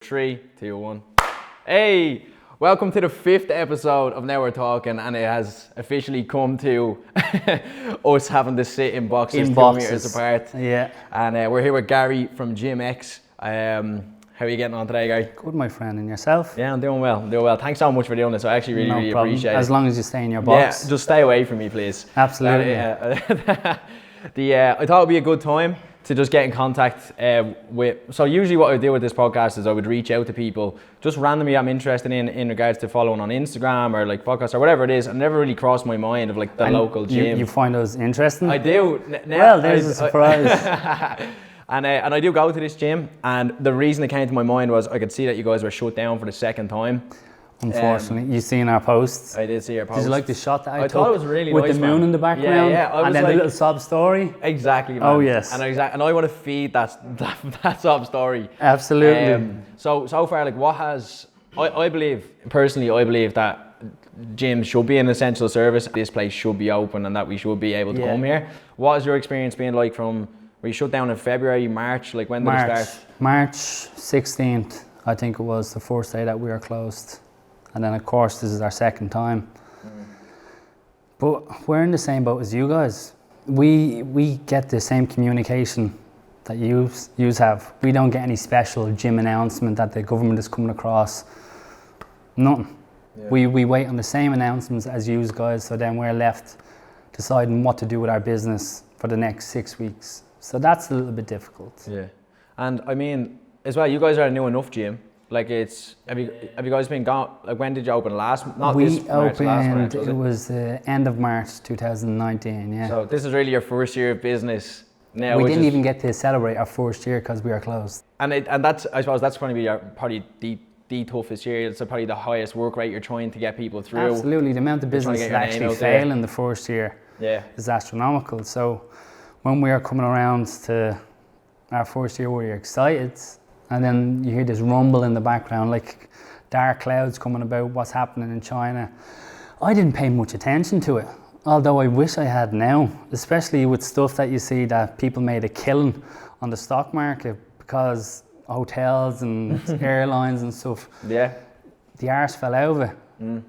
3, 2, 1. Hey, welcome to the 5th episode of Now We're Talking, and it has officially come to us having to sit in boxes 2 meters apart. Yeah. And we're here with Gary from Gym X. How are you getting on today, Gary? Good, my friend, and yourself? Yeah, I'm doing well. Thanks so much for doing this. I actually really appreciate it. As long as you stay in your box. Yeah, just stay away from me, please. Absolutely. I thought it'd be a good time to just get in contact with. So usually what I do with this podcast is I would reach out to people just randomly I'm interested in regards to following on Instagram or like podcasts or whatever it is. It never really crossed my mind of like the local gym. You find those interesting? I do. Well, there's a surprise. And I do go to this gym, and the reason it came to my mind was I could see that you guys were shut down for the second time. Unfortunately, you seen our posts. I did see your posts. Did you like the shot that I took? Thought it was really with nice, the moon in the background, yeah. And then the little sob story. Exactly, man. Oh yes. And I want to feed that sob story. Absolutely. So far, like, what has I believe that gyms should be an essential service. This place should be open, and that we should be able to come here. What has your experience been like from? Were you shut down in February, March? Like, when did it start? March 16th, I think it was the first day that we were closed. And then, of course, this is our second time. But we're in the same boat as you guys. We get the same communication that you have. We don't get any special gym announcement that the government is coming across. Nothing. Yeah. We wait on the same announcements as you guys, so then we're left deciding what to do with our business for the next 6 weeks. So that's a little bit difficult. Yeah, and I mean, as well, you guys are a new enough gym. Like, it's have you guys been gone? Like, when did you open last? We opened. It was the end of March 2019. Yeah. So this is really your first year of business now. We didn't even get to celebrate our first year because we were closed. And that's, I suppose that's going to be probably the toughest year. It's probably the highest work rate you're trying to get people through. Absolutely, the amount of business that actually fail in the first year is astronomical. So when we are coming around to our first year, we're excited, and then you hear this rumble in the background, like dark clouds coming about what's happening in China. I didn't pay much attention to it, although I wish I had now, especially with stuff that you see that people made a killing on the stock market because hotels and airlines and stuff, the arse fell out of it.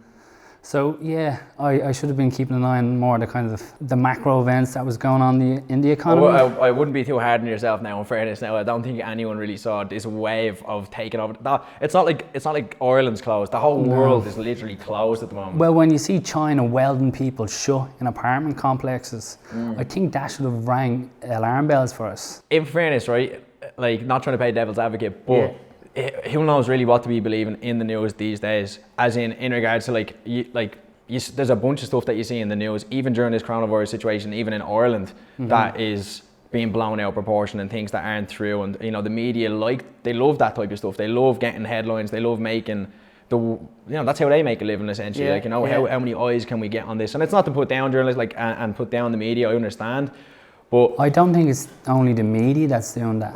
So yeah, I should have been keeping an eye on more the macro events that was going on in the economy. I wouldn't be too hard on yourself now, in fairness. Now, I don't think anyone really saw this wave of taking over. It's not like Ireland's closed. The whole world is literally closed at the moment. Well, when you see China welding people shut in apartment complexes, I think that should have rang alarm bells for us. In fairness, right? Like, not trying to play devil's advocate, but who knows really what to be believing in the news these days, as in regards to there's a bunch of stuff that you see in the news even during this coronavirus situation, even in Ireland, that is being blown out of proportion, and things that aren't true. And you know, the media, they love that type of stuff. They love getting headlines. They love making that's how they make a living, essentially. How many eyes can we get on this? And it's not to put down journalists and put down the media, I understand, but I don't think it's only the media that's doing that.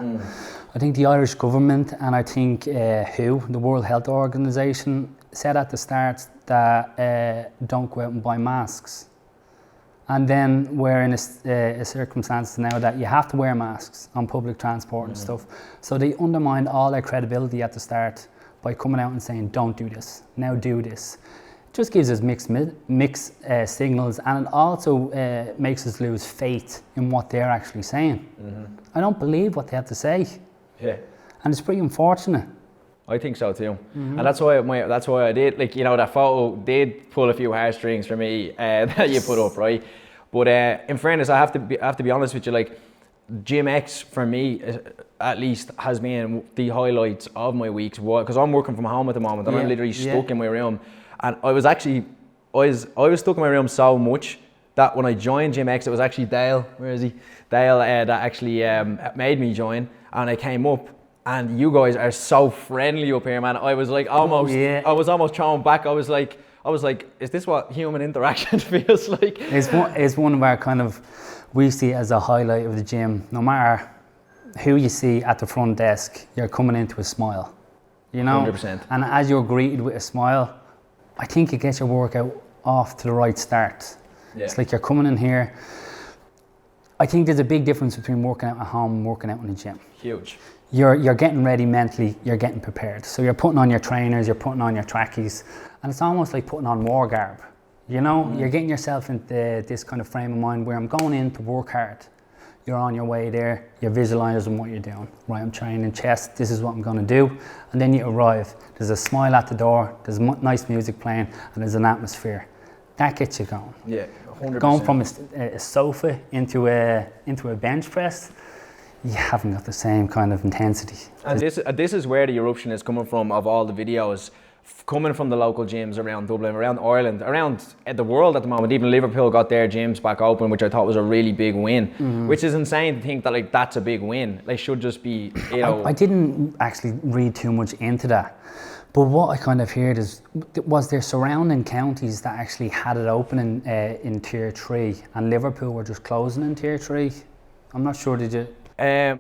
I think the Irish government, and I think the World Health Organization, said at the start that don't go out and buy masks. And then we're in a circumstance now that you have to wear masks on public transport and stuff. So they undermined all their credibility at the start by coming out and saying, don't do this, now do this. It just gives us mixed signals, and it also makes us lose faith in what they're actually saying. I don't believe what they have to say. Yeah, and it's pretty unfortunate. I think so too, and that's why I did. Like, that photo did pull a few heartstrings for me that you put up, right? But in fairness, I have to be honest with you. Like, Gym X for me, at least, has been the highlights of my weeks. Because I'm working from home at the moment, and I'm literally stuck in my room. And I was stuck in my room so much that when I joined Gym X, it was actually Dale. Where is he? Dale that actually made me join. And I came up, and you guys are so friendly up here, man. I was like I was almost thrown back. I was like, is this what human interaction feels like? It's one of our we see it as a highlight of the gym. No matter who you see at the front desk, you're coming into a smile. 100%. And as you're greeted with a smile, I think it gets your workout off to the right start. Yeah. It's like you're coming in here. I think there's a big difference between working out at home and working out in the gym. Huge. You're getting ready mentally, you're getting prepared. So you're putting on your trainers, you're putting on your trackies, and it's almost like putting on war garb. You know, you're getting yourself into this kind of frame of mind where I'm going in to work hard. You're on your way there, you're visualizing what you're doing. Right, I'm training chest, this is what I'm going to do. And then you arrive, there's a smile at the door, there's nice music playing, and there's an atmosphere. That gets you going. Yeah, 100%. Going from a sofa into a bench press, you haven't got the same kind of intensity. And this is where the eruption is coming from of all the videos coming from the local gyms around Dublin, around Ireland, around the world at the moment. Even Liverpool got their gyms back open, which I thought was a really big win, which is insane to think that like that's a big win. They should just be, you know. I didn't actually read too much into that. But what I kind of heard is, was there surrounding counties that actually had it open in Tier 3 and Liverpool were just closing in Tier 3? I'm not sure, did you?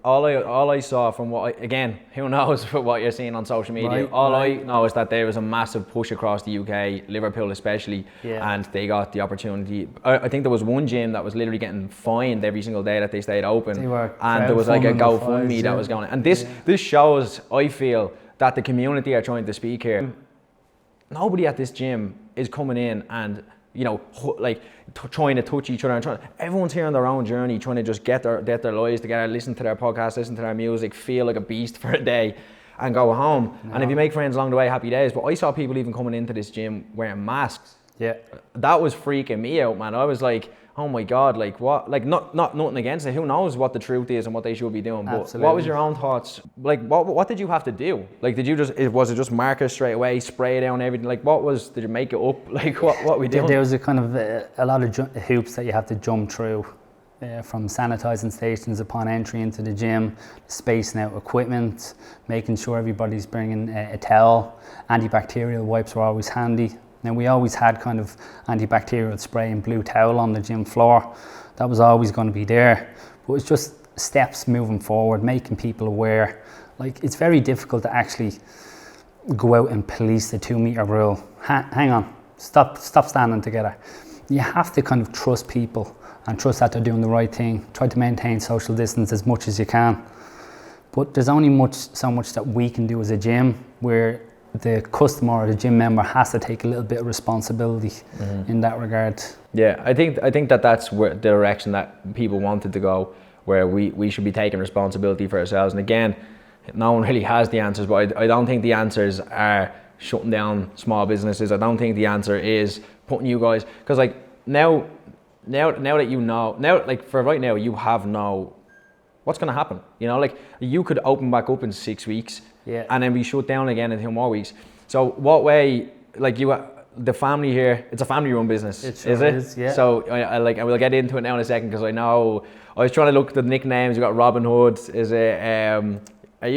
All I saw from again, who knows what you're seeing on social media. I know is that there was a massive push across the UK, Liverpool especially, and they got the opportunity. I think there was one gym that was literally getting fined every single day that they stayed open, and there was like a GoFundMe that was going. And this shows, I feel, that the community are trying to speak here. Nobody at this gym is coming in and, you know, like trying to touch each other, and everyone's here on their own journey, trying to just get their lives together, listen to their podcast, listen to their music, feel like a beast for a day, and go home. And if you make friends along the way, happy days. But I saw people even coming into this gym wearing masks. Yeah, that was freaking me out, man. I was like, oh my God, like what? Like not nothing against it. Who knows what the truth is and what they should be doing? But Absolutely. What was your own thoughts? Like what did you have to do? Like did you was it just markers straight away, spray down everything? Like did you make it up? Like what we doing? There was a kind of a lot of hoops that you have to jump through. From sanitising stations upon entry into the gym, spacing out equipment, making sure everybody's bringing a towel. Antibacterial wipes were always handy. Now we always had kind of antibacterial spray and blue towel on the gym floor. That was always going to be there. But it's just steps moving forward, making people aware. Like it's very difficult to actually go out and police the 2 metre rule. Hang on, stop standing together. You have to kind of trust people and trust that they're doing the right thing. Try to maintain social distance as much as you can. But there's only so much that we can do as a gym where the customer or the gym member has to take a little bit of responsibility in that regard. Yeah, I think that's where the direction that people wanted to go, where we should be taking responsibility for ourselves. And again, no one really has the answers, but I don't think the answers are shutting down small businesses. I don't think the answer is putting you guys, because like now that you know, like for right now, you have what's going to happen. You know, like you could open back up in 6 weeks. Yeah. And then we shut down again in 2 more weeks. So what way, like the family here, it's a family-run business, it sure is it? Is, yeah. So I we'll get into it now in a second, because I know I was trying to look at the nicknames. You got Robin Hood. Is it? Are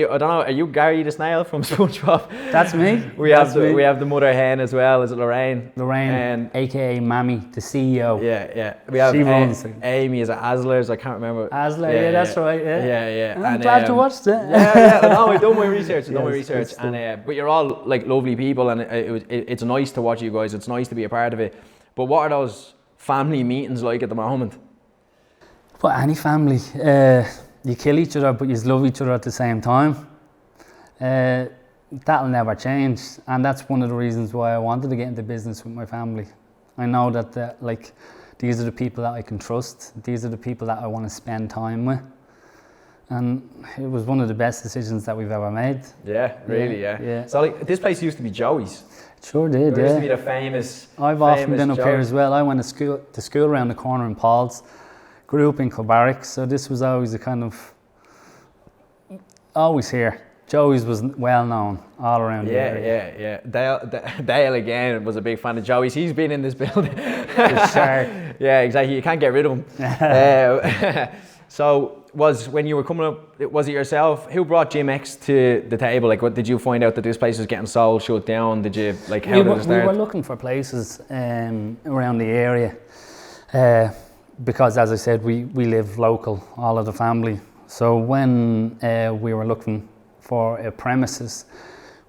you Gary the Snail from SpongeBob? That's me. We have the mother hen as well. Is it Lorraine? Lorraine, aka Mammy, the CEO. Yeah. We have Amy. Is it Asler's? I can't remember. Asler, yeah, that's right. Yeah. I'm glad to watch that. Yeah. No, I done my research. Yes, And but you're all like lovely people, and it's nice to watch you guys. It's nice to be a part of it. But what are those family meetings like at the moment? Well, any family. You kill each other, but you love each other at the same time. That'll never change, and that's one of the reasons why I wanted to get into business with my family. I know that these are the people that I can trust. These are the people that I want to spend time with, and it was one of the best decisions that we've ever made. Yeah, really, yeah. So like, this place used to be Joey's. It sure did, It used to be the famous. I've often been up here as well. I went to school around the corner in Paul's. Grew up in Kilbarrack, so this was always a kind of always here. Joey's was well known all around the area. Yeah. Dale again was a big fan of Joey's. He's been in this building. The shark. Yeah, exactly. You can't get rid of him. So when you were coming up, was it yourself? Who brought Gym X to the table? Like, what did you find out that this place was getting sold, shut down? Did you like? How did it start? We were looking for places around the area. Because as I said, we live local, all of the family. So when we were looking for a premises,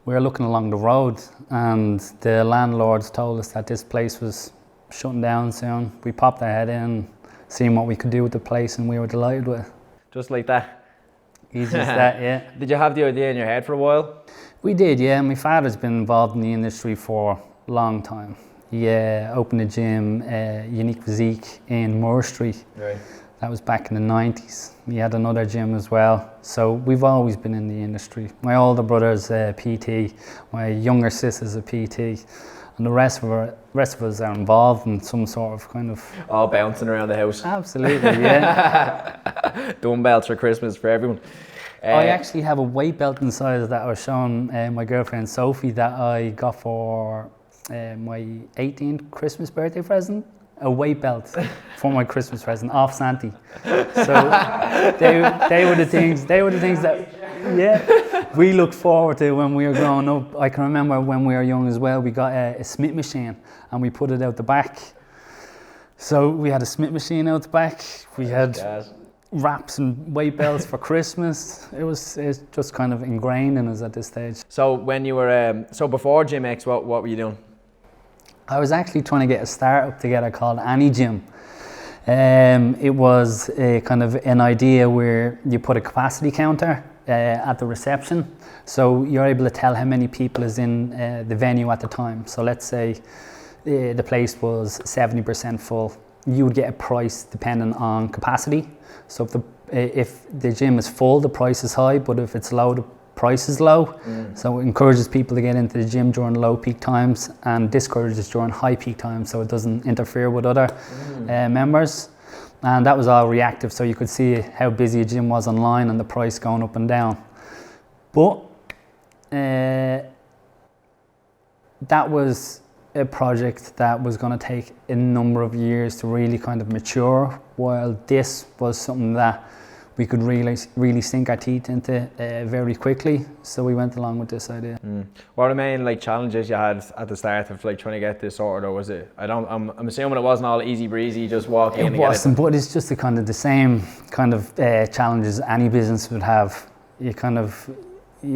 we were looking along the road, and the landlords told us that this place was shutting down soon. We popped our head in, seeing what we could do with the place, and we were delighted with it. Just like that? Easy as that, yeah. Did you have the idea in your head for a while? We did, yeah. My father's been involved in the industry for a long time. He opened a gym, Unique Physique, in Moore Street. Right. That was back in the 90s. He had another gym as well. So we've always been in the industry. My older brother's a PT, my younger sister's a PT, and the rest of us are involved in some sort of kind of... All bouncing around the house. Absolutely, yeah. Dumbbells for Christmas for everyone. I actually have a weight belt inside that I was showing my girlfriend Sophie that I got for my 18th Christmas birthday present. A weight belt for my Christmas present off Santi. So they were the things that, yeah, we looked forward to when we were growing up. I can remember when we were young as well, we got a Smith machine and we put it out the back. So we had a Smith machine out the back. We had wraps and weight belts for Christmas. It's just kind of ingrained in us at this stage. So when you were, before Gym X, what were you doing? I was actually trying to get a startup together called Any Gym. It was a kind of an idea where you put a capacity counter at the reception, so you're able to tell how many people is in the venue at the time. So let's say the place was 70% full. You would get a price depending on capacity. So if the gym is full, the price is high, but if it's low, the price is low. So it encourages people to get into the gym during low peak times and discourages during high peak times, so it doesn't interfere with other members. And that was all reactive, so you could see how busy a gym was online and the price going up and down. But that was a project that was going to take a number of years to really kind of mature, while this was something that we could really sink our teeth into very quickly. So we went along with this idea. What are the main challenges you had at the start of trying to get this sorted, or was it? I'm assuming it wasn't all easy breezy, just walk in and get it. It wasn't, but it's just the same kind of challenges any business would have. You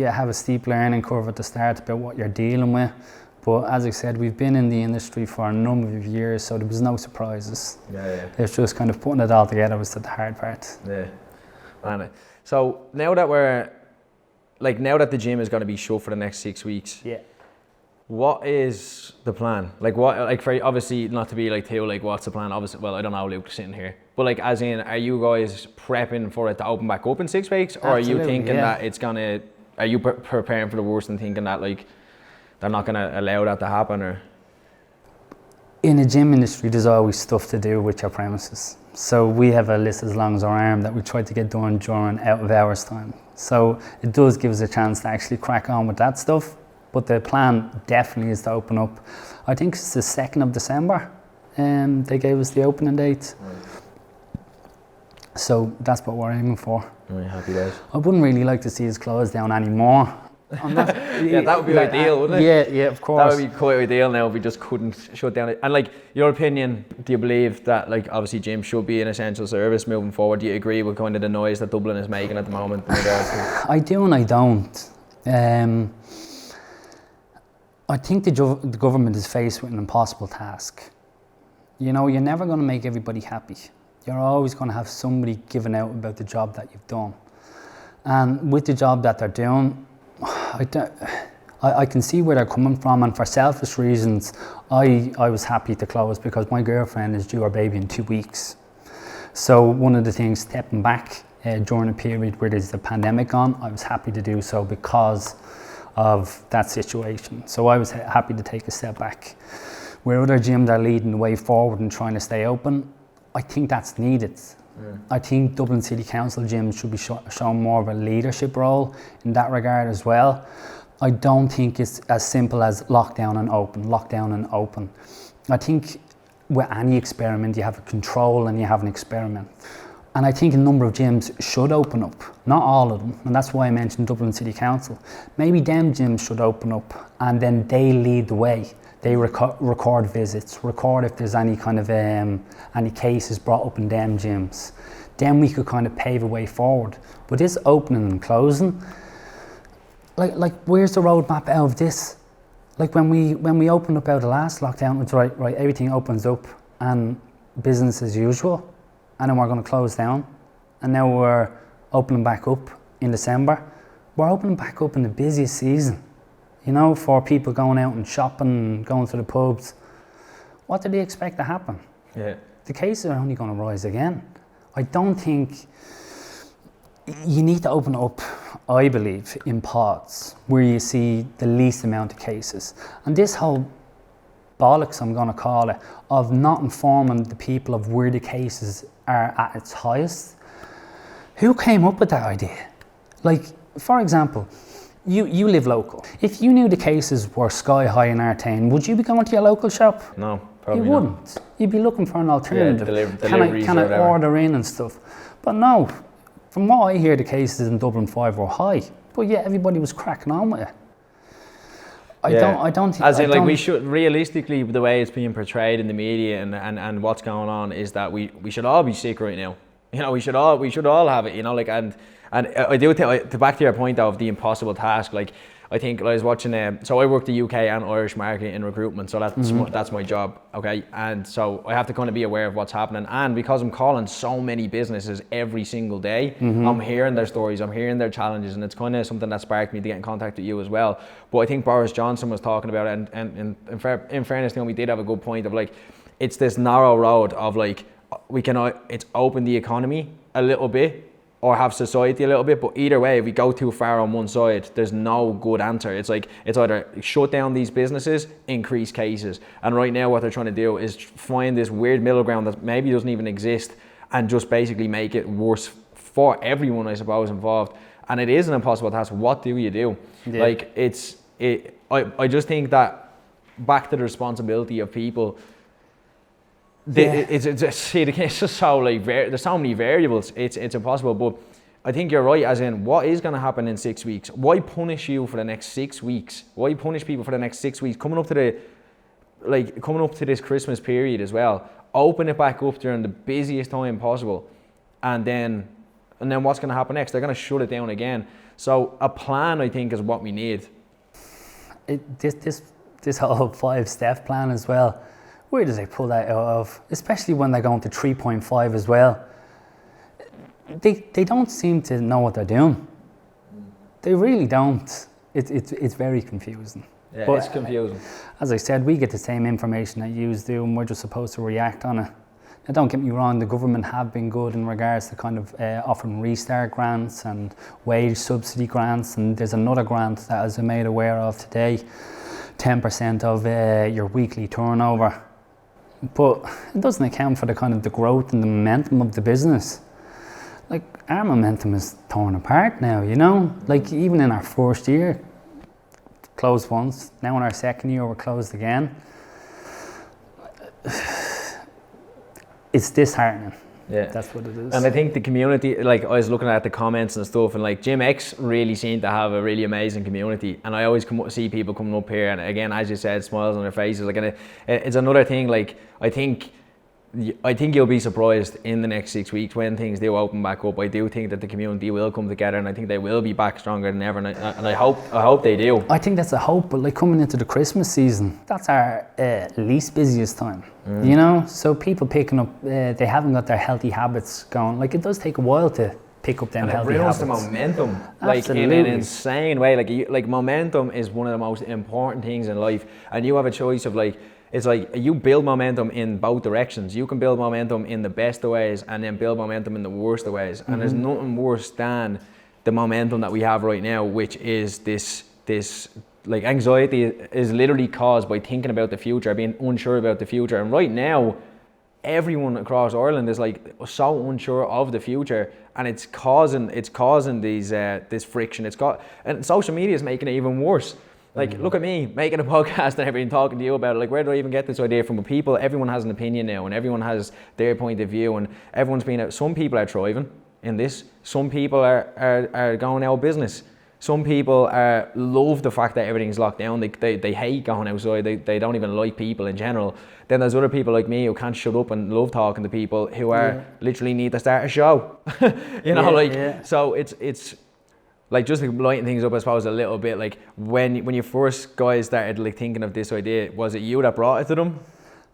have a steep learning curve at the start about what you're dealing with. But as I said, we've been in the industry for a number of years, so there was no surprises. Yeah. It's just kind of putting it all together was the hard part. Yeah. So now that the gym is going to be shut for the next 6 weeks, yeah, what is the plan? For obviously not to be too what's the plan? Obviously, well, I don't know, Luke, sitting here, but as in, are you guys prepping for it to open back up in 6 weeks, or Absolutely, are you thinking that it's gonna? Are you preparing for the worst and thinking that they're not gonna allow that to happen, or? In the gym industry, there's always stuff to do with your premises. So we have a list as long as our arm that we try to get done during out of hours time. So it does give us a chance to actually crack on with that stuff. But the plan definitely is to open up. I think it's the 2nd of December. They gave us the opening date. Right. So that's what we're aiming for. Right, happy days. I wouldn't really like to see us close down anymore. Yeah, that would be ideal, wouldn't it? Yeah, of course. That would be quite ideal now if we just couldn't shut down it. And your opinion, do you believe that obviously gyms should be an essential service moving forward? Do you agree with kind of the noise that Dublin is making at the moment? I do and I don't. I think the government is faced with an impossible task. You're never going to make everybody happy. You're always going to have somebody giving out about the job that you've done. And with the job that they're doing, I can see where they're coming from, and for selfish reasons, I was happy to close because my girlfriend is due her baby in 2 weeks. So one of the things, stepping back during a period where there's a pandemic on, I was happy to do so because of that situation. So I was happy to take a step back. Where other gyms are leading the way forward and trying to stay open, I think that's needed. I think Dublin City Council gyms should be shown more of a leadership role in that regard as well. I don't think it's as simple as lockdown and open. I think with any experiment you have a control and you have an experiment. And I think a number of gyms should open up, not all of them, and that's why I mentioned Dublin City Council. Maybe them gyms should open up and then they lead the way. They record visits, record if there's any kind of any cases brought up in them gyms. Then we could kind of pave a way forward. But this opening and closing, where's the roadmap out of this? When we opened up out of the last lockdown, it's right, everything opens up and business as usual. and then we're going to close down, and now we're opening back up in December. We're opening back up in the busiest season, you know, for people going out and shopping, going to the pubs. What do they expect to happen? Yeah. The cases are only going to rise again. I don't think you need to open up, I believe, in pods where you see the least amount of cases. And this whole bollocks, I'm going to call it, of not informing the people of where the cases are at its highest. Who came up with that idea? Like, for example, you live local. If you knew the cases were sky high in our town, would you be going to your local shop? No, probably you wouldn't. You'd be looking for an alternative. Yeah, can I order in and stuff? But no, from what I hear, the cases in Dublin 5 were high. But yeah, everybody was cracking on with it. I don't think... As in, like, we should, realistically, the way it's being portrayed in the media and what's going on is that we should all be sick right now. You know, we should all have it, you know, like, and I do think, to back to your point of the impossible task, like, I think I was watching, so I work the UK and Irish market in recruitment, so that's my job, okay? And so I have to kind of be aware of what's happening, and because I'm calling so many businesses every single day, I'm hearing their stories, I'm hearing their challenges, and it's kind of something that sparked me to get in contact with you as well. But I think Boris Johnson was talking about it, and in fairness to him, we did have a good point of, like, it's this narrow road of, like, it's open the economy a little bit, or have society a little bit, but either way, if we go too far on one side, there's no good answer. It's like, it's either shut down these businesses, increase cases. And right now what they're trying to do is find this weird middle ground that maybe doesn't even exist and just basically make it worse for everyone, I suppose, involved. And it is an impossible task. What do you do? Yeah. Like, I just think that back to the responsibility of people, it's just so, like, there's so many variables, it's impossible. But I think you're right, as in, what is going to happen in 6 weeks? Why punish you for the next 6 weeks? Why punish people for the next 6 weeks? Coming up to this Christmas period as well, open it back up during the busiest time possible, and then what's going to happen next? They're going to shut it down again. So a plan, I think, is what we need. This whole 5-step plan as well, where does they pull that out of? Especially when they're going to 3.5 as well. They don't seem to know what they're doing. They really don't. It's very confusing. Yeah, but it's confusing. As I said, we get the same information that you do, and we're just supposed to react on it. Now, don't get me wrong, the government have been good in regards to kind of offering restart grants and wage subsidy grants, and there's another grant that I was made aware of today, 10% of your weekly turnover. But it doesn't account for the kind of the growth and the momentum of the business. Like, our momentum is torn apart now, you know? Like, even in our first year, closed once. Now in our second year, we're closed again. It's disheartening. Yeah, that's what it is. And I think the community, like, I was looking at the comments and stuff, and like, Gym X really seemed to have a really amazing community, and I always see people coming up here, and again, as you said, smiles on their faces. Like, and it's another thing. Like, I think you'll be surprised in the next 6 weeks when things do open back up. I do think that the community will come together, and I think they will be back stronger than ever, and I hope they do. I think that's a hope, but like, coming into the Christmas season, that's our least busiest time. You know, so people picking up, they haven't got their healthy habits going. Like, it does take a while to pick up them healthy habits. And it ruins the momentum, like, in an insane way. Like momentum is one of the most important things in life, and you have a choice of, like, it's like you build momentum in both directions. You can build momentum in the best of ways and then build momentum in the worst of ways. And there's nothing worse than the momentum that we have right now, which is this like, anxiety is literally caused by thinking about the future, being unsure about the future. And right now, everyone across Ireland is, like, so unsure of the future, and it's causing these this friction. And social media is making it even worse. Like, look at me making a podcast and everything, talking to you about it. Like, where do I even get this idea from? But people, everyone has an opinion now, and everyone has their point of view, and everyone's been out. Some people are thriving in this. Some people are going out of business. Some people love the fact that everything's locked down. They hate going outside. They don't even like people in general. Then there's other people like me who can't shut up and love talking to people who are literally need to start a show. So it's like, just to lighten things up, I suppose, a little bit. Like, when you first guys started, like, thinking of this idea, was it you that brought it to them?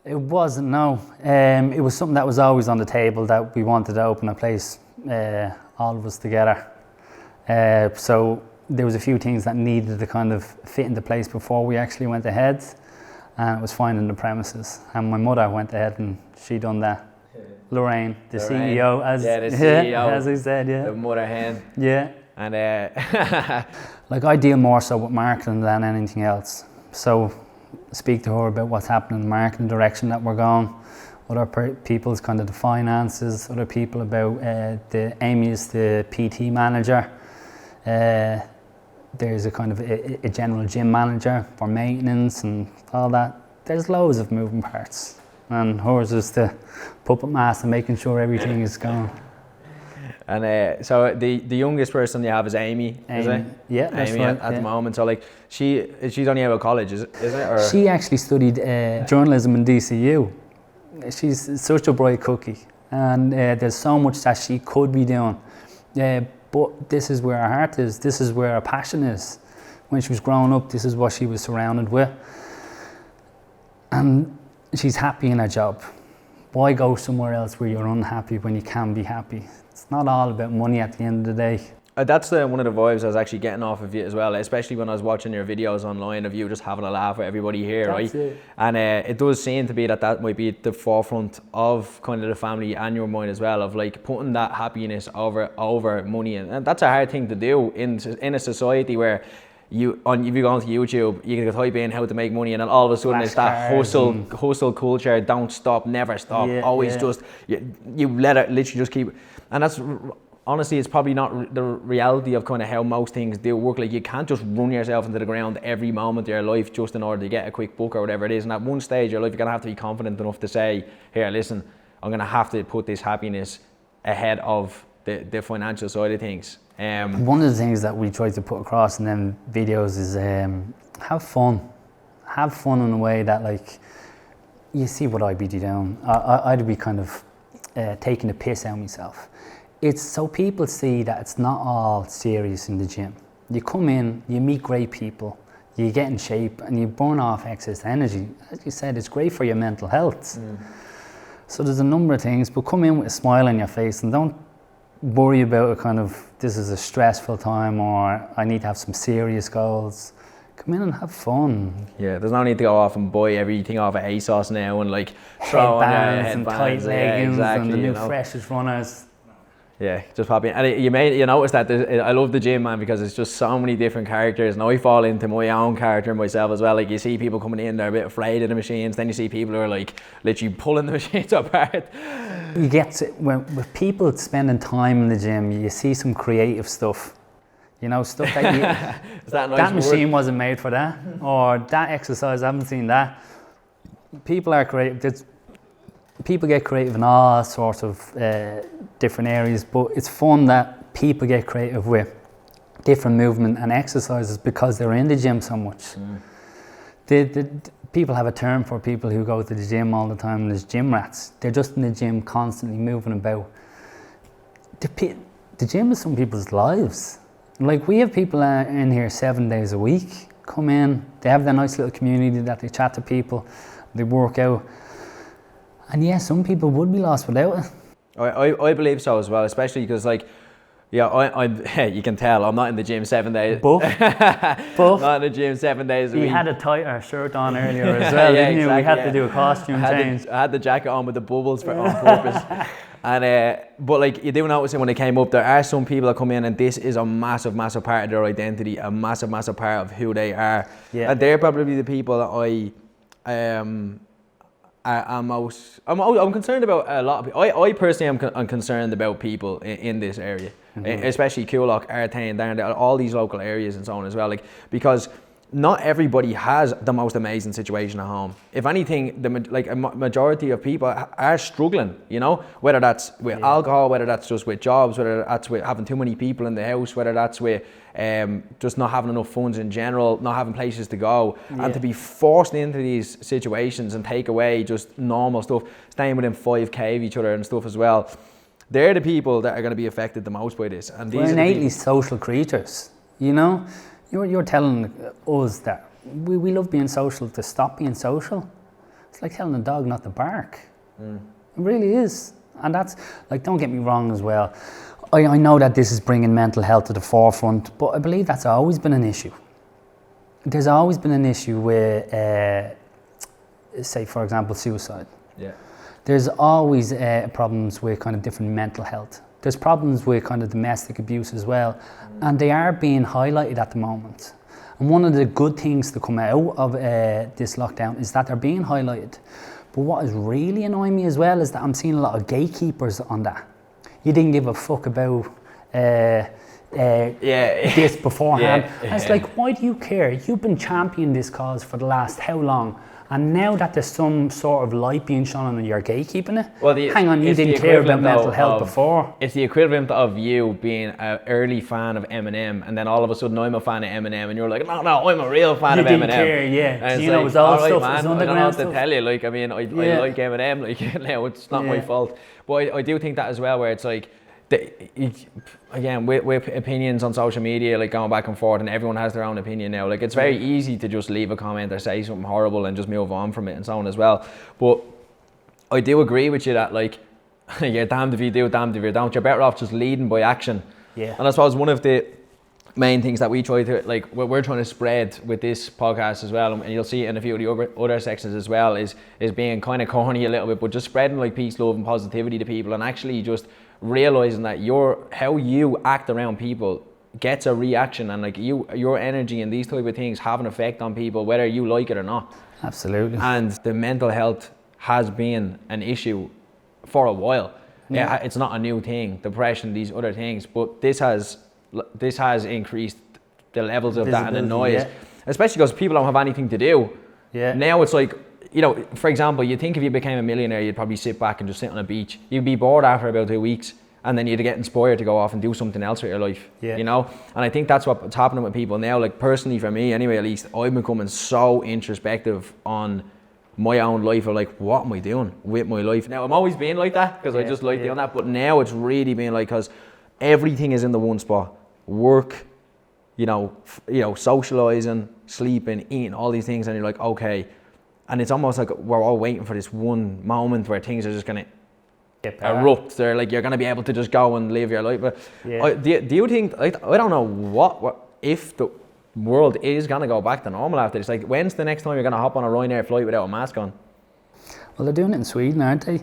It wasn't, no. It was something that was always on the table, that we wanted to open a place, all of us together. So there was a few things that needed to kind of fit into place before we actually went ahead, and it was finding the premises. And my mother went ahead and she done that. Lorraine, the CEO, as I said, the mother hen. Yeah. And like, I deal more so with marketing than anything else. So speak to her about what's happening in the marketing direction that we're going. Other people's kind of the finances. Other people about Amy is the PT manager. There's a kind of a general gym manager for maintenance and all that. There's loads of moving parts, and hers is the puppet master, making sure everything is going. And so the youngest person you have is Amy, is it? Yeah, that's Amy right. at the moment. So like she's only out of college, is it? Or? She actually studied journalism in DCU. She's such a bright cookie, and there's so much that she could be doing. But this is where her heart is. This is where her passion is. When she was growing up, this is what she was surrounded with, and she's happy in her job. Why go somewhere else where you're unhappy when you can be happy? It's not all about money at the end of the day. That's one of the vibes I was actually getting off of you as well, especially when I was watching your videos online of you just having a laugh with everybody here, That's right? it. And it does seem to be that might be at the forefront of kind of the family and your mind as well, of like putting that happiness over money, and that's a hard thing to do in a society where if you go onto YouTube, you can type in how to make money, and then all of a sudden it's that hustle culture, don't stop, never stop, always just you let it literally just keep, and that's honestly, it's probably not the reality of kind of how most things do work. Like, you can't just run yourself into the ground every moment of your life just in order to get a quick buck or whatever it is. And at one stage of your life, you're gonna have to be confident enough to say, here, listen, I'm gonna have to put this happiness ahead of the financial side of things. One of the things that we try to put across in them videos is have fun. Have fun in a way that, like, you see what I'd be doing. I'd be kind of taking the piss out of myself. It's so people see that it's not all serious in the gym. You come in, you meet great people, you get in shape, and you burn off excess energy. As you said, it's great for your mental health. So there's a number of things, but come in with a smile on your face and don't worry about it kind of, this is a stressful time, or I need to have some serious goals. Come in and have fun. Yeah, there's no need to go off and buy everything off of ASOS now and like throw on headbands and tight leggings and the new freshest runners. Yeah, just pop in. And you notice that I love the gym, man, because it's just so many different characters, and I fall into my own character myself as well. Like, you see people coming in, they're a bit afraid of the machines, then you see people who are like literally pulling the machines apart. You get to, with people spending time in the gym, you see some creative stuff. You know, stuff that you, that machine wasn't made for that, or that exercise, I haven't seen that. People are creative. People get creative in all sorts of different areas, but it's fun that people get creative with different movement and exercises because they're in the gym so much. People have a term for people who go to the gym all the time, and there's gym rats. They're just in the gym constantly moving about. The gym is some people's lives. Like, we have people in here 7 days a week, come in, they have their nice little community that they chat to people, they work out. And yeah, some people would be lost without it. I believe so as well, especially because, like, yeah, you can tell I'm not in the gym 7 days. Buff. Not in the gym 7 days a week. You had a tighter shirt on earlier as well, didn't you? We had to do a costume change. I had the jacket on with the bubbles on purpose. And but like, you do notice it when they came up, there are some people that come in and this is a massive part of their identity, a massive part of who they are. Yeah. And they're probably the people that I'm concerned about a lot of people. I personally am concerned about people in this area, especially Coolock, Artane, down there, all these local areas and so on as well. Like, because not everybody has the most amazing situation at home. If anything, a majority of people are struggling, you know, whether that's with alcohol, whether that's just with jobs, whether that's with having too many people in the house, whether that's with just not having enough funds in general, not having places to go, and to be forced into these situations and take away just normal stuff, staying within 5k of each other and stuff as well. They're the people that are going to be affected the most by this. And these We're are innately social creatures, you know. You're telling us that we love being social to stop being social. it's like telling a dog not to bark. It really is. And that's, like, don't get me wrong as well. I know that this is bringing mental health to the forefront, but I believe that's always been an issue. There's always been an issue with, say, for example, suicide. Yeah. There's always problems with kind of different mental health. There's problems with kind of domestic abuse as well, and they are being highlighted at the moment. And one of the good things to come out of this lockdown is that they're being highlighted. But what is really annoying me as well is that I'm seeing a lot of gatekeepers on that. You didn't give a fuck about this beforehand. And it's like, why do you care? You've been championing this cause for the last how long? And now that there's some sort of light being shone on, you're gatekeeping it. Well, hang on, you didn't care about mental health before. It's the equivalent of you being an early fan of Eminem, and then all of a sudden I'm a fan of Eminem, and you're like, no, I'm a real fan of Eminem. You didn't care, yeah. And you know, it's all stuff, man, it's underground I don't know stuff. what to tell you. Like, I mean, I like Eminem. Like, now it's not my fault. But I do think that as well, where it's like, again, with opinions on social media, like going back and forth, and everyone has their own opinion now. Like, it's very easy to just leave a comment or say something horrible and just move on from it and so on as well. But I do agree with you that, like, you're damned if you do, damned if you don't. You're better off just leading by action. Yeah. And I suppose one of the main things that we try to, like, what we're trying to spread with this podcast as well, and you'll see it in a few of the other sections as well, is being kind of corny a little bit, but just spreading like peace, love and positivity to people, and actually just realizing that how you act around people gets a reaction, and like your energy and these type of things have an effect on people whether you like it or not. Absolutely. And the mental health has been an issue for a while. Yeah, it's not a new thing, depression, these other things, but this has increased the levels of that and the noise, especially because people don't have anything to do. Now it's like, you know, for example, you think if you became a millionaire, you'd probably sit back and just sit on a beach. You'd be bored after about 2 weeks, and then you'd get inspired to go off and do something else with your life. You know, and I think that's what's happening with people now. Like, personally, for me anyway, at least, I'm becoming so introspective on my own life, or like, what am I doing with my life now? I'm always being like that because I just like doing that, but now it's really being like, because everything is in the one spot. Work, you know, socializing, sleeping, eating, all these things, and you're like, okay. And it's almost like we're all waiting for this one moment where things are just going to erupt. They're like, you're going to be able to just go and live your life. But do you think, I don't know what if the world is going to go back to normal after this? Like, when's the next time you're going to hop on a Ryanair flight without a mask on? Well, they're doing it in Sweden, aren't they?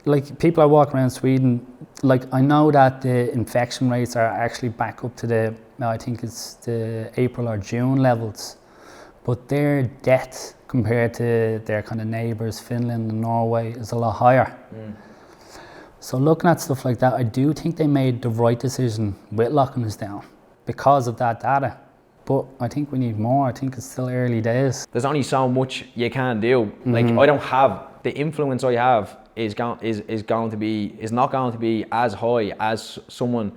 Like, people are walking around Sweden, like, I know that the infection rates are actually back up to I think it's the April or June levels, but their death compared to their kind of neighbours, Finland and Norway, is a lot higher. So looking at stuff like that, I do think they made the right decision with locking us down because of that data. But I think we need more. I think it's still early days. There's only so much you can do. Like, I don't have the influence I have is not going to be as high as someone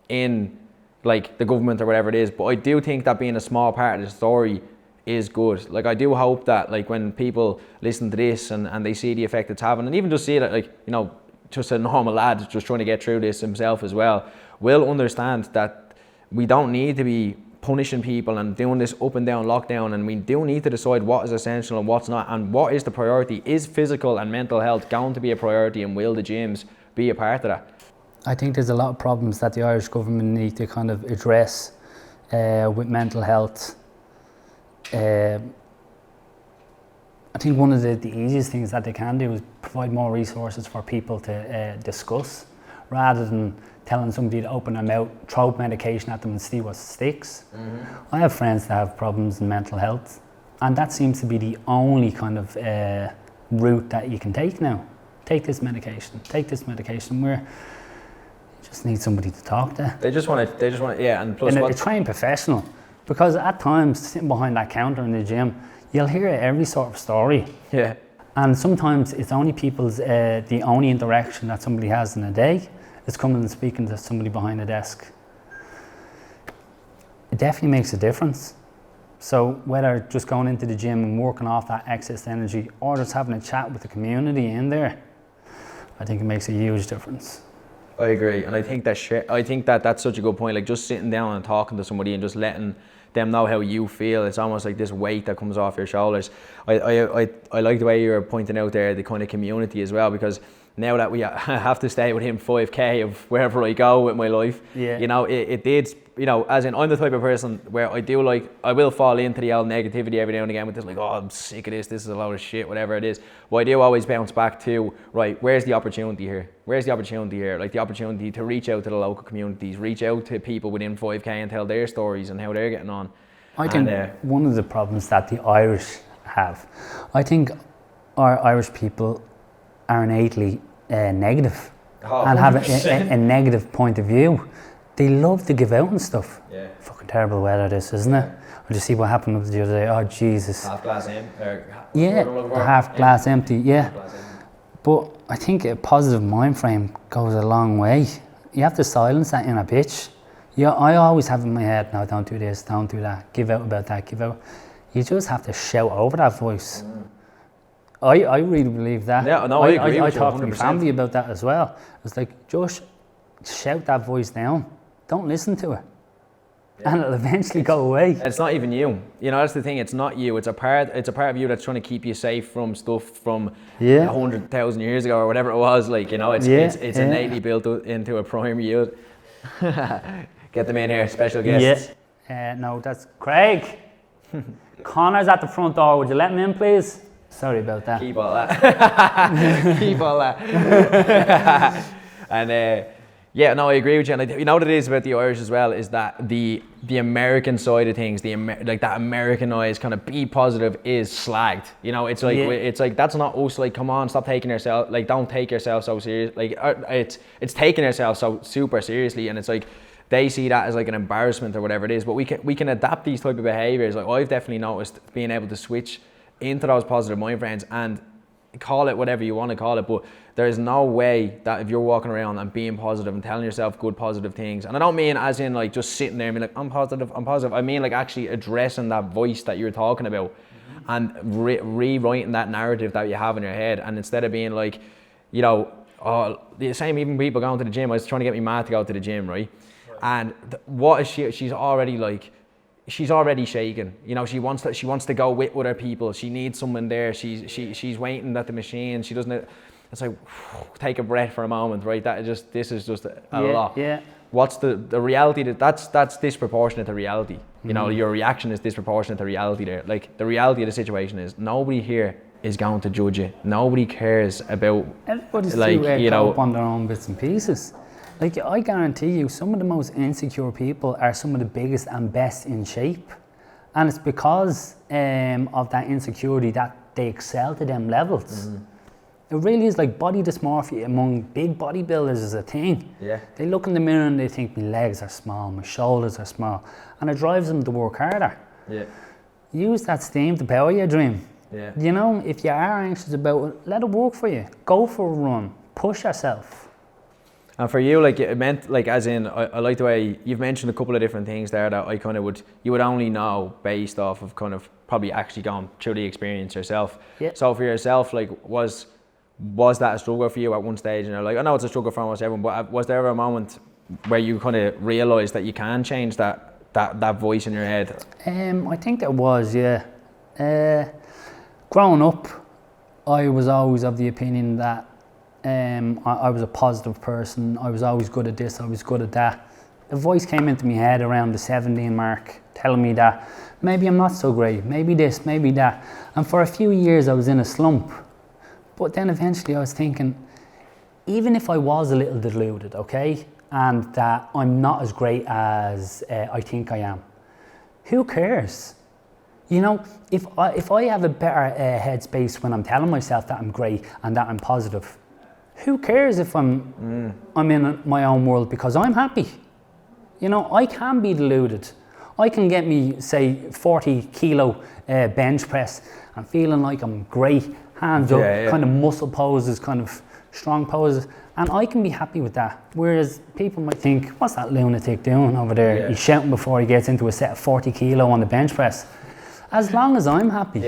in, like, the government or whatever it is. But I do think that being a small part of the story is good. Like, I do hope that, like, when people listen to this and they see the effect it's having, and even just see that, like, you know, just a normal lad just trying to get through this himself as well, will understand that we don't need to be punishing people and doing this up and down lockdown, and we do need to decide what is essential and what's not, and what is the priority. Is physical and mental health going to be a priority, and will the gyms be a part of that? I think there's a lot of problems that the Irish government need to kind of address with mental health. I think one of the easiest things that they can do is provide more resources for people to discuss, rather than telling somebody to open their mouth, throw medication at them and see what sticks. I have friends that have problems in mental health, and that seems to be the only kind of route that you can take now. Take this medication, where you just need somebody to talk to. They just want to, yeah, and plus a trained professional. Because at times, sitting behind that counter in the gym, you'll hear every sort of story. Yeah. And sometimes it's only the only interaction that somebody has in a day is coming and speaking to somebody behind a desk. It definitely makes a difference. So whether just going into the gym and working off that excess energy, or just having a chat with the community in there, I think it makes a huge difference. I agree, and I think that's such a good point. Like, just sitting down and talking to somebody and just letting them know how you feel. It's almost like this weight that comes off your shoulders. I like the way you're pointing out there, the kind of community as well, because now that we have to stay within 5k of wherever I go with my life, you know, it did, you know, as in I'm the type of person where I will fall into the old negativity every now and again with this, like, oh, I'm sick of this is a load of shit, whatever it is. But I do always bounce back to, right, where's the opportunity here? Where's the opportunity here? Like the opportunity to reach out to the local communities, reach out to people within 5k and tell their stories and how they're getting on. I think one of the problems that the Irish have, I think our Irish people are innately negative and have a negative point of view. They love to give out and stuff. Yeah. Fucking terrible weather this, isn't it? Or just see what happened the other day. Oh Jesus. Half glass empty. Half glass empty. Yeah. But I think a positive mind frame goes a long way. You have to silence that inner bitch. Yeah, I always have in my head, no, don't do this, don't do that. Give out about that. Give out. You just have to shout over that voice. I really believe that. Yeah, no, I agree. I talk to my family about that as well. It's like, just shout that voice down. Don't listen to it. Yeah. And it'll eventually go away. It's not even you. You know, that's the thing. It's not you. It's a part of you that's trying to keep you safe from stuff from 100,000 years ago or whatever it was. Like, you know, it's innately built into a primary youth. Get them in here, special guests. Yeah. No, that's Craig. Connor's at the front door. Would you let him in, please? Sorry about that. Keep all that. Keep all that. And yeah, no, I agree with you. And you know what it is about the Irish as well is that the American side of things, like that Americanized kind of be positive is slagged. You know, it's like that's not us. Like, come on, stop taking yourself. Like, don't take yourself so serious. Like, it's taking yourself so super seriously, and it's like they see that as like an embarrassment or whatever it is. But we can adapt these type of behaviors. Like, I've definitely noticed being able to switch into those positive mind frames and call it whatever you want to call it, but there is no way that if you're walking around and being positive and telling yourself good positive things, and I don't mean as in like just sitting there and being like, I'm positive, I mean like actually addressing that voice that you're talking about and rewriting that narrative that you have in your head. And instead of being like, you know, the same, even people going to the gym, I was trying to get my ma to go to the gym, right? And what is she's already like, she's already shaking. You know, she wants to go with other people. She needs someone there. She's waiting at the machine. She doesn't. It's like, take a breath for a moment, right? This is just a lot. Yeah. What's the reality that's disproportionate to reality? You know, your reaction is disproportionate to reality there. Like, the reality of the situation is nobody here is going to judge you. Nobody cares about. Everybody's like, you know, up on their own bits and pieces. Like, I guarantee you, some of the most insecure people are some of the biggest and best in shape. And it's because of that insecurity that they excel to them levels. It really is. Like, body dysmorphia among big bodybuilders is a thing. Yeah. They look in the mirror and they think, my legs are small, my shoulders are small. And it drives them to work harder. Yeah. Use that steam to power your dream. Yeah. You know, if you are anxious about it, let it work for you. Go for a run. Push yourself. And for you, like, it meant, like, as in, I like the way you've mentioned a couple of different things there that I kind of you would only know based off of kind of probably actually gone through the experience yourself. Yeah. So for yourself, like, was that a struggle for you at one stage? And you're like, I know it's a struggle for almost everyone, but was there ever a moment where you kind of realised that you can change that voice in your head? I think there was, yeah. Growing up, I was always of the opinion that I was a positive person. I was always good at this, I was good at that. A voice came into my head around the 17 mark telling me that maybe I'm not so great, maybe this, maybe that. And for a few years I was in a slump. But then eventually I was thinking, even if I was a little deluded, okay, and that I'm not as great as I think I am, who cares? You know, if I have a better headspace when I'm telling myself that I'm great and that I'm positive, who cares if I'm in my own world, because I'm happy. You know, I can be deluded. I can get me, say, 40 kilo bench press and feeling like I'm great, hands up, kind of muscle poses, kind of strong poses, and I can be happy with that. Whereas people might think, what's that lunatic doing over there? Yeah. He's shouting before he gets into a set of 40 kilo on the bench press. As long as I'm happy,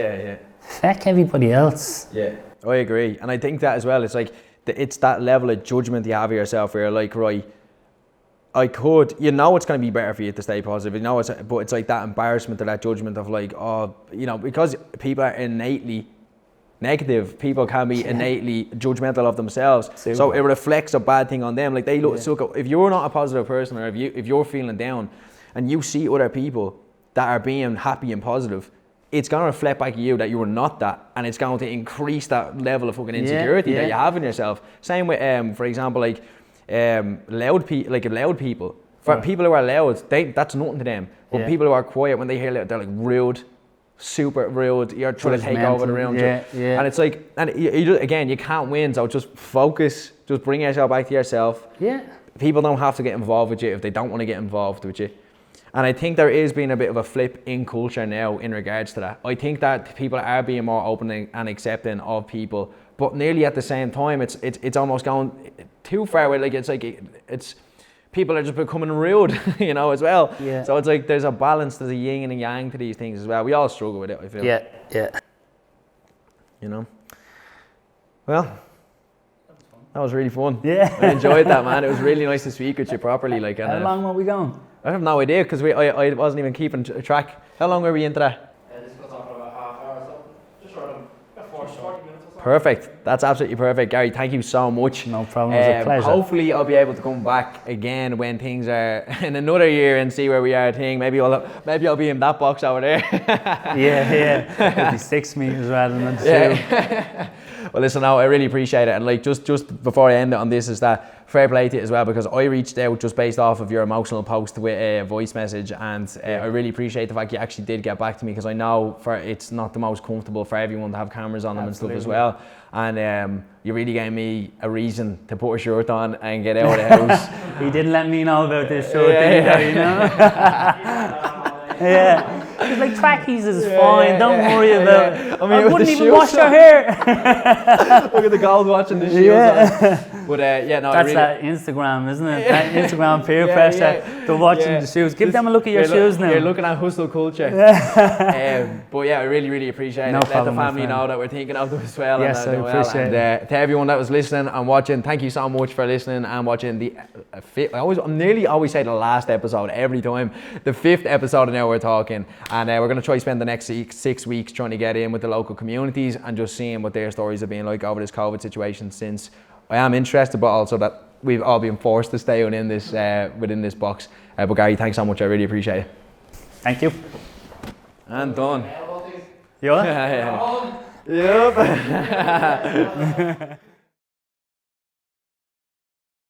feck everybody else. Yeah, I agree. And I think that as well, it's like, it's that level of judgment you have of yourself where you're like, right, I could, you know, it's going to be better for you to stay positive. You know, but it's like that embarrassment or that judgment of like, oh, you know, because people are innately negative, people can be innately judgmental of themselves. Super. So it reflects a bad thing on them. Like they look, so if you're not a positive person, or if you're feeling down, and you see other people that are being happy and positive, it's going to reflect back at you that you are not that, and it's going to increase that level of fucking insecurity that you have in yourself. Same with, for example, like loud people. For people who are loud, that's nothing to them. But people who are quiet, when they hear loud, they're like rude, super rude. You're trying to take over the room. And it's like, and you can't win. So just focus. Just bring yourself back to yourself. Yeah. People don't have to get involved with you if they don't want to get involved with you. And I think there is being a bit of a flip in culture now in regards to that. I think that people are being more open and accepting of people, but nearly at the same time, it's almost going too far away. Like it's people are just becoming rude, you know, as well. Yeah. So it's like there's a balance, there's a yin and a yang to these things as well. We all struggle with it, I feel. Yeah, yeah. You know. Well, that was really fun. Yeah. I enjoyed that, man. It was really nice to speak with you properly. Like, how long were we going? I have no idea because I wasn't even keeping track. How long were we into that? This goes on for about half hour or so. Just around 40 minutes or so. Perfect. That's absolutely perfect, Gary. Thank you so much. No problem. It was a pleasure. Hopefully, I'll be able to come back again when things are in another year and see where we are. Maybe I'll be in that box over there. yeah. It'll be 6 meters rather than 2. Well, listen, I really appreciate it. And like, just before I end it on this, is that fair play to you as well, because I reached out just based off of your emotional post with a voice message, and I really appreciate the fact you actually did get back to me, because I know it's not the most comfortable for everyone to have cameras on them and stuff as well. And you really gave me a reason to put a shirt on and get out of the house. He didn't let me know about this shirt either, you know? Yeah. He's like, trackies is fine, don't worry about it. I wouldn't even wash your hair. Look at the gold watching the shoes on. But no, that's really, that Instagram, isn't it? That Instagram peer pressure. They're watching the shoes. Give them a look at your shoes now. You're looking at hustle culture. But yeah, I really appreciate it. Let the family know that we're thinking of them as well. Yes, I appreciate it. To everyone that was listening and watching, thank you so much for listening and watching the I nearly always say the last episode every time. The 5th episode now we're talking. And we're going to try to spend the next 6 weeks trying to get in with the local communities and just seeing what their stories have been like over this COVID situation, since I am interested, but also that we've all been forced to stay within this box. But Gary, thanks so much. I really appreciate it. Thank you. And done. Yeah? Yep.